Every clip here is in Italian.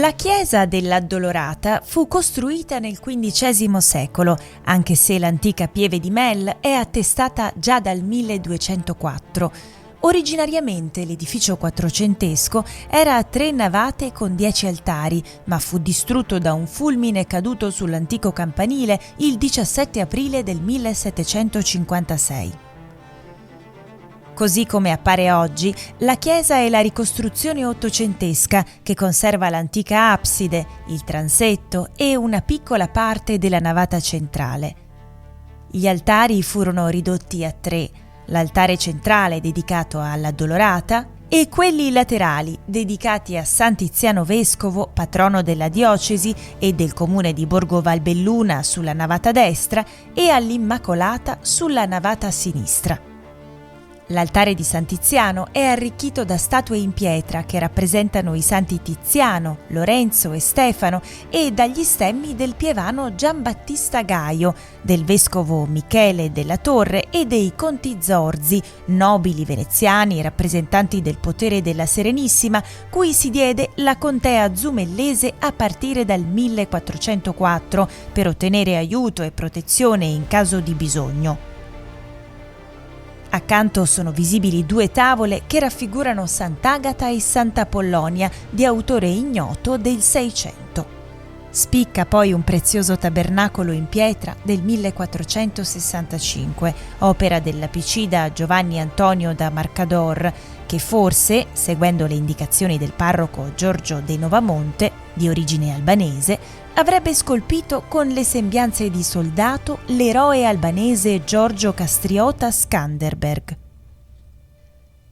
La chiesa dell'Addolorata fu costruita nel XV secolo, anche se l'antica pieve di Mel è attestata già dal 1204. Originariamente l'edificio quattrocentesco era a 3 navate con 10 altari, ma fu distrutto da un fulmine caduto sull'antico campanile il 17 aprile del 1756. Così come appare oggi, la chiesa è la ricostruzione ottocentesca che conserva l'antica abside, il transetto e una piccola parte della navata centrale. Gli altari furono ridotti a 3, l'altare centrale dedicato all'Addolorata e quelli laterali dedicati a San Tiziano Vescovo, patrono della diocesi e del comune di Borgo Valbelluna sulla navata destra e all'Immacolata sulla navata sinistra. L'altare di San Tiziano è arricchito da statue in pietra che rappresentano i santi Tiziano, Lorenzo e Stefano e dagli stemmi del pievano Giambattista Gaio, del vescovo Michele della Torre e dei conti Zorzi, nobili veneziani rappresentanti del potere della Serenissima, cui si diede la contea zumellese a partire dal 1404 per ottenere aiuto e protezione in caso di bisogno. Accanto sono visibili 2 tavole che raffigurano Sant'Agata e Santa Pollonia, di autore ignoto del 600. Spicca poi un prezioso tabernacolo in pietra del 1465, opera del lapicida Giovanni Antonio da Marcador, che forse, seguendo le indicazioni del parroco Giorgio de Novamonte, di origine albanese, avrebbe scolpito con le sembianze di soldato l'eroe albanese Giorgio Castriota Skanderberg.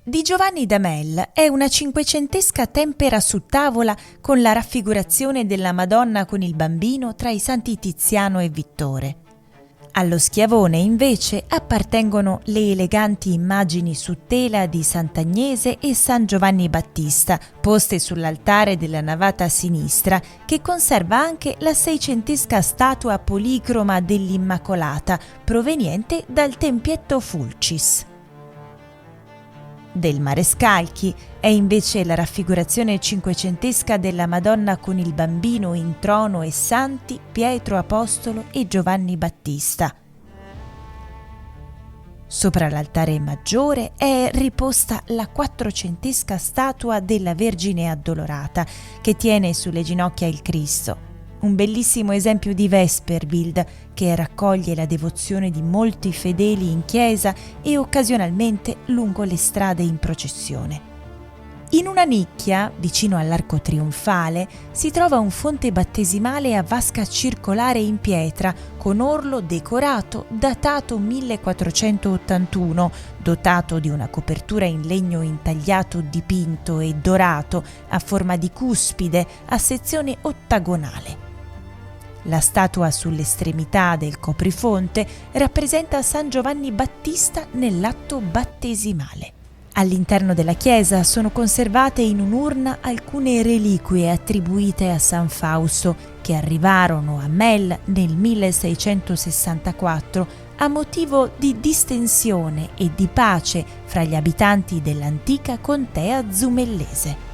Di Giovanni da Mel è una cinquecentesca tempera su tavola con la raffigurazione della Madonna con il bambino tra i santi Tiziano e Vittore. Allo schiavone invece appartengono le eleganti immagini su tela di Sant'Agnese e San Giovanni Battista, poste sull'altare della navata a sinistra, che conserva anche la seicentesca statua policroma dell'Immacolata, proveniente dal tempietto Fulcis. Del Marescalchi è invece la raffigurazione cinquecentesca della Madonna con il bambino in trono e santi Pietro Apostolo e Giovanni Battista. Sopra l'altare maggiore è riposta la quattrocentesca statua della Vergine Addolorata che tiene sulle ginocchia il Cristo. Un bellissimo esempio di Vesperbild che raccoglie la devozione di molti fedeli in chiesa e occasionalmente lungo le strade in processione. In una nicchia, vicino all'arco trionfale, si trova un fonte battesimale a vasca circolare in pietra con orlo decorato datato 1481, dotato di una copertura in legno intagliato dipinto e dorato a forma di cuspide a sezione ottagonale. La statua sull'estremità del coprifonte rappresenta San Giovanni Battista nell'atto battesimale. All'interno della chiesa sono conservate in un'urna alcune reliquie attribuite a San Fausto che arrivarono a Mel nel 1664 a motivo di distensione e di pace fra gli abitanti dell'antica contea zumellese.